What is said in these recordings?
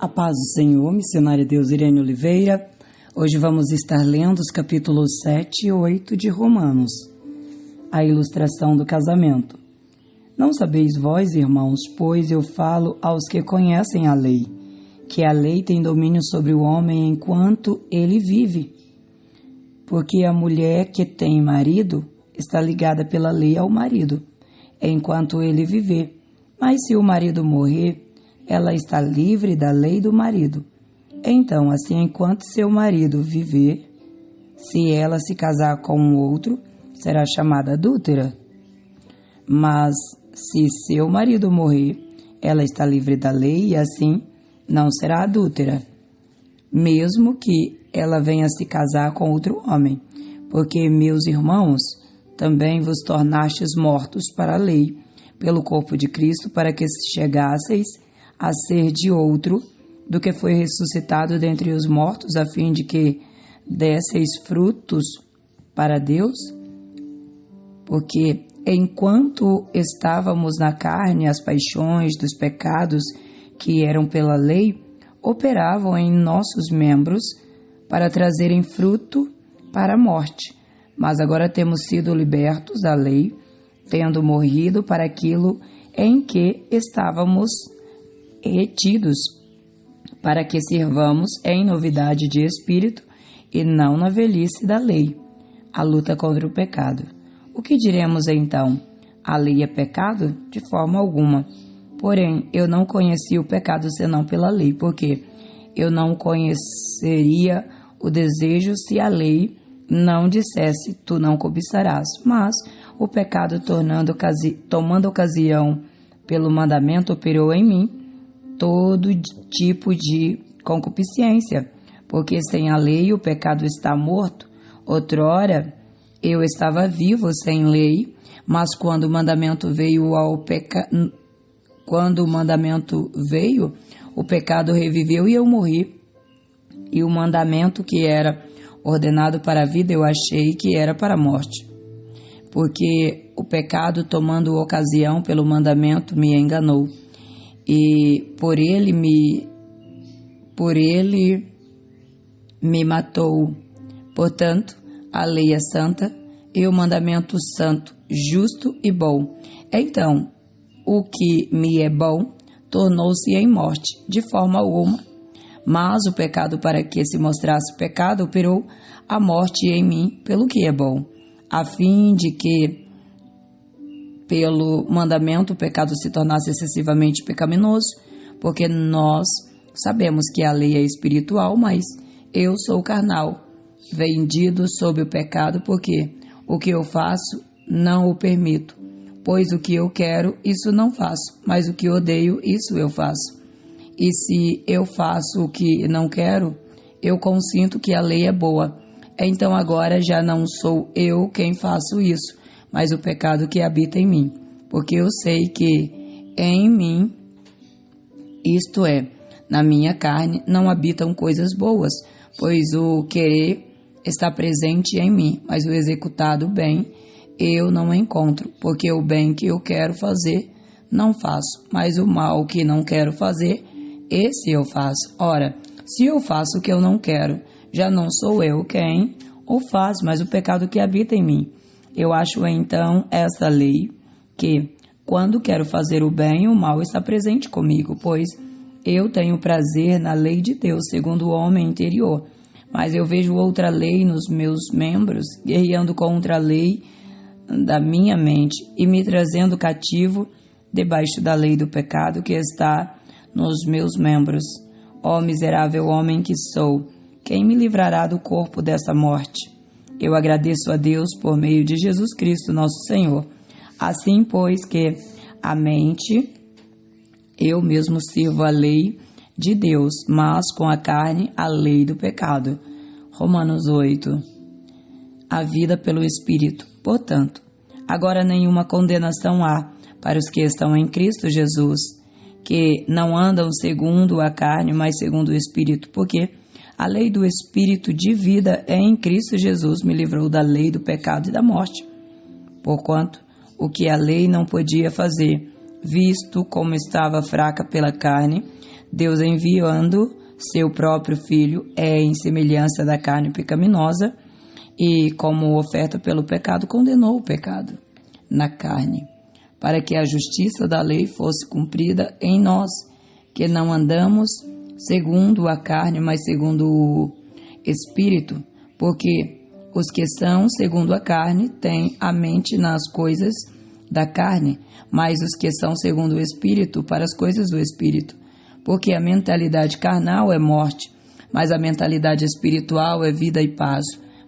A paz do Senhor, missionária Deus Irene Oliveira. Hoje vamos estar lendo os capítulos 7 e 8 de Romanos, a ilustração do casamento. Não sabeis vós, irmãos, pois eu falo aos que conhecem a lei, que a lei tem domínio sobre o homem enquanto ele vive. Porque a mulher que tem marido está ligada pela lei ao marido, enquanto ele viver. Mas se o marido morrer, ela está livre da lei do marido. Então, assim, enquanto seu marido viver, se ela se casar com um outro, será chamada adúltera. Mas, se seu marido morrer, ela está livre da lei e, assim, não será adúltera, mesmo que ela venha se casar com outro homem. Porque, meus irmãos, também vos tornastes mortos para a lei, pelo corpo de Cristo, para que chegasseis a ser de outro do que foi ressuscitado dentre os mortos, a fim de que desseis frutos para Deus? Porque enquanto estávamos na carne, as paixões dos pecados que eram pela lei operavam em nossos membros para trazerem fruto para a morte. Mas agora temos sido libertos da lei, tendo morrido para aquilo em que estávamos retidos, para que sirvamos em novidade de espírito e não na velhice da lei, a luta contra o pecado. O que diremos então? A lei é pecado? De forma alguma. Porém, eu não conheci o pecado senão pela lei, porque eu não conheceria o desejo se a lei não dissesse, tu não cobiçarás. Mas o pecado, tomando ocasião pelo mandamento, operou em mim todo tipo de concupiscência, porque sem a lei o pecado está morto. Outrora eu estava vivo sem lei, mas quando o mandamento veio, o pecado reviveu e eu morri. E o mandamento que era ordenado para a vida, eu achei que era para a morte. Porque o pecado, tomando ocasião pelo mandamento, me enganou. E por ele me matou. Portanto, a lei é santa e o mandamento santo, justo e bom. Então, o que me é bom tornou-se em morte, de forma alguma. Mas o pecado, para que se mostrasse pecado, operou a morte em mim pelo que é bom, a fim de que pelo mandamento o pecado se tornasse excessivamente pecaminoso, porque nós sabemos que a lei é espiritual, mas eu sou carnal, vendido sob o pecado, porque o que eu faço não o permito, pois o que eu quero, isso não faço, mas o que odeio, isso eu faço. E se eu faço o que não quero, eu consinto que a lei é boa. Então agora já não sou eu quem faço isso, mas o pecado que habita em mim, porque eu sei que em mim, isto é, na minha carne, não habitam coisas boas, pois o querer está presente em mim, mas o executado bem eu não encontro, porque o bem que eu quero fazer não faço, mas o mal que não quero fazer, esse eu faço. Ora, se eu faço o que eu não quero, já não sou eu quem o faz, mas o pecado que habita em mim. Eu acho então essa lei que, quando quero fazer o bem, o mal está presente comigo, pois eu tenho prazer na lei de Deus, segundo o homem interior. Mas eu vejo outra lei nos meus membros, guerreando contra a lei da minha mente e me trazendo cativo debaixo da lei do pecado que está nos meus membros. Ó miserável homem que sou, quem me livrará do corpo dessa morte? Eu agradeço a Deus por meio de Jesus Cristo, nosso Senhor. Assim, pois, que a mente, eu mesmo sirvo a lei de Deus, mas com a carne, a lei do pecado. Romanos 8. A vida pelo Espírito. Portanto, agora nenhuma condenação há para os que estão em Cristo Jesus, que não andam segundo a carne, mas segundo o Espírito, porque a lei do Espírito de vida em Cristo Jesus me livrou da lei do pecado e da morte. Porquanto, o que a lei não podia fazer, visto como estava fraca pela carne, Deus enviando seu próprio Filho em semelhança da carne pecaminosa e como oferta pelo pecado, condenou o pecado na carne, para que a justiça da lei fosse cumprida em nós, que não andamos segundo a carne, mas segundo o Espírito, porque os que são segundo a carne têm a mente nas coisas da carne, mas os que são segundo o Espírito, para as coisas do Espírito. Porque a mentalidade carnal é morte, mas a mentalidade espiritual é vida e paz.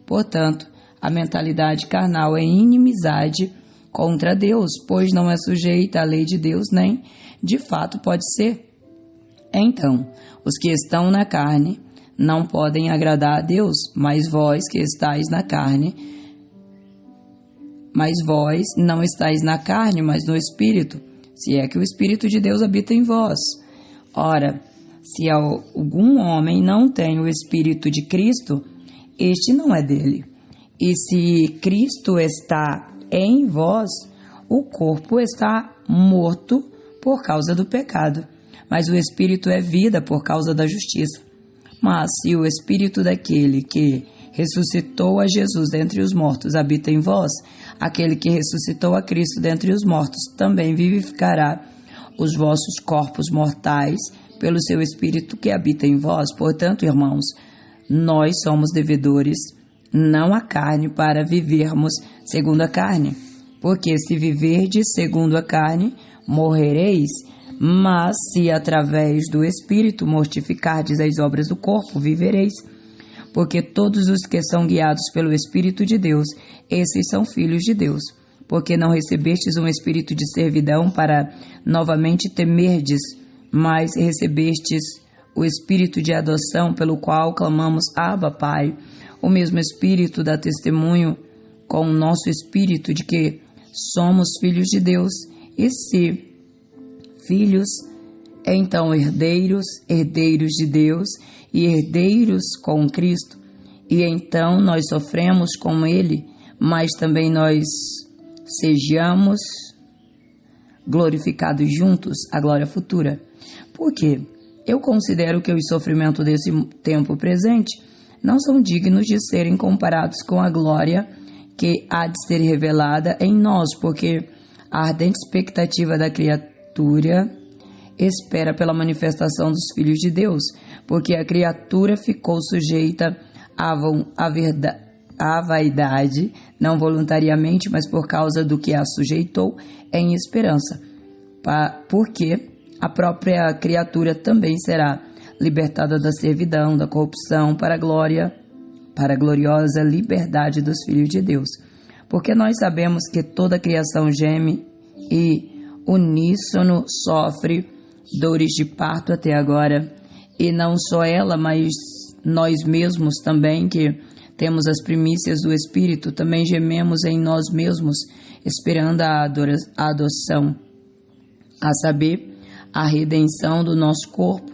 Portanto, a mentalidade carnal é inimizade contra Deus, pois não é sujeita à lei de Deus, nem de fato pode ser. Então, os que estão na carne não podem agradar a Deus, mas vós que estáis na carne, mas vós não estáis na carne, mas no Espírito, se é que o Espírito de Deus habita em vós. Ora, se algum homem não tem o Espírito de Cristo, este não é dele. E se Cristo está em vós, o corpo está morto por causa do pecado, mas o Espírito é vida por causa da justiça. Mas se o Espírito daquele que ressuscitou a Jesus dentre os mortos habita em vós, aquele que ressuscitou a Cristo dentre os mortos também vivificará os vossos corpos mortais pelo seu Espírito que habita em vós. Portanto, irmãos, nós somos devedores, não à carne, para vivermos segundo a carne. Porque se viverdes segundo a carne, morrereis, mas se através do Espírito mortificardes as obras do corpo, vivereis. Porque todos os que são guiados pelo Espírito de Deus, esses são filhos de Deus. Porque não recebestes um espírito de servidão para novamente temerdes, mas recebestes o espírito de adoção pelo qual clamamos Abba, Pai. O mesmo Espírito dá testemunho com o nosso espírito de que somos filhos de Deus, e se filhos, então herdeiros, herdeiros de Deus e herdeiros com Cristo. E então nós sofremos com Ele, mas também nós sejamos glorificados juntos à glória futura. Por quê? Eu considero que os sofrimentos desse tempo presente não são dignos de serem comparados com a glória que há de ser revelada em nós, porque a ardente expectativa da criatura espera pela manifestação dos filhos de Deus, porque a criatura ficou sujeita à vaidade, não voluntariamente, mas por causa do que a sujeitou, em esperança, porque a própria criatura também será libertada da servidão, da corrupção, para a gloriosa liberdade dos filhos de Deus. Porque nós sabemos que toda a criação geme e uníssono sofre dores de parto até agora, e não só ela, mas nós mesmos também, que temos as primícias do Espírito, também gememos em nós mesmos, esperando a adoção, a saber, a redenção do nosso corpo,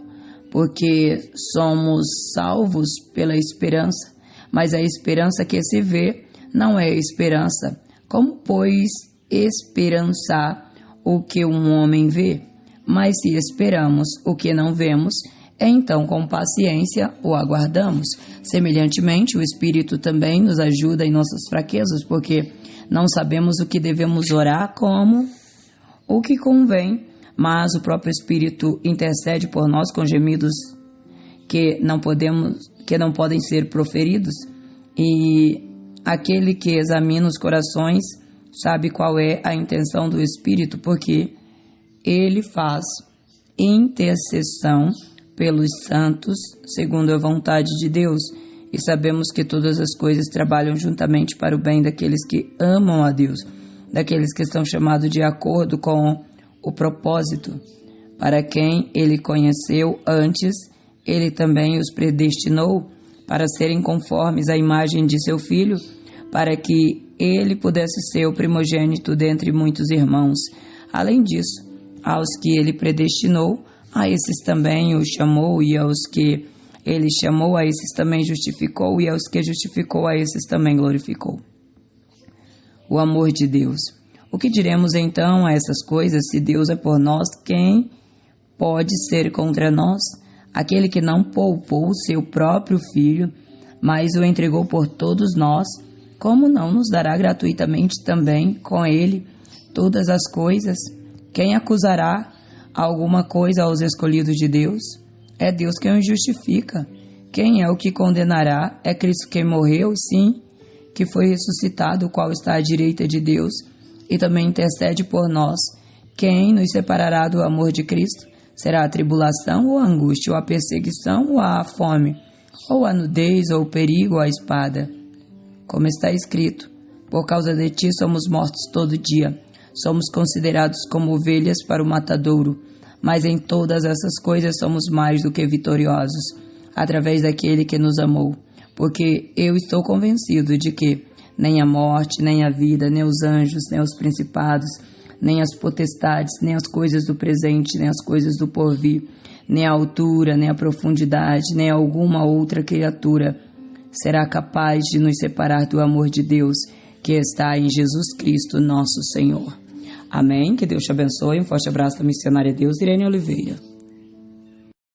porque somos salvos pela esperança, mas a esperança que se vê não é esperança. Como, pois, esperançar o que um homem vê? Mas se esperamos o que não vemos, então com paciência o aguardamos. Semelhantemente, o Espírito também nos ajuda em nossas fraquezas, porque não sabemos o que devemos orar como o que convém, mas o próprio Espírito intercede por nós com gemidos que não podem ser proferidos, e aquele que examina os corações sabe qual é a intenção do Espírito, porque ele faz intercessão pelos santos segundo a vontade de Deus, e sabemos que todas as coisas trabalham juntamente para o bem daqueles que amam a Deus, daqueles que estão chamados de acordo com o propósito. Para quem ele conheceu antes, ele também os predestinou para serem conformes à imagem de seu Filho, para que ele pudesse ser o primogênito dentre muitos irmãos. Além disso, aos que ele predestinou, a esses também os chamou, e aos que ele chamou, a esses também justificou, e aos que justificou, a esses também glorificou. O amor de Deus. O que diremos então a essas coisas? Se Deus é por nós, quem pode ser contra nós? Aquele que não poupou seu próprio filho, mas o entregou por todos nós, como não nos dará gratuitamente também com ele todas as coisas? Quem acusará alguma coisa aos escolhidos de Deus? É Deus quem os justifica. Quem é o que condenará? É Cristo quem morreu, sim, que foi ressuscitado, o qual está à direita de Deus e também intercede por nós. Quem nos separará do amor de Cristo? Será a tribulação ou a angústia, ou a perseguição ou a fome, ou a nudez, ou o perigo, ou a espada? Como está escrito, por causa de ti somos mortos todo dia, somos considerados como ovelhas para o matadouro, mas em todas essas coisas somos mais do que vitoriosos, através daquele que nos amou. Porque eu estou convencido de que nem a morte, nem a vida, nem os anjos, nem os principados, nem as potestades, nem as coisas do presente, nem as coisas do porvir, nem a altura, nem a profundidade, nem alguma outra criatura será capaz de nos separar do amor de Deus que está em Jesus Cristo, nosso Senhor. Amém? Que Deus te abençoe. Um forte abraço da missionária Deus, Irene Oliveira.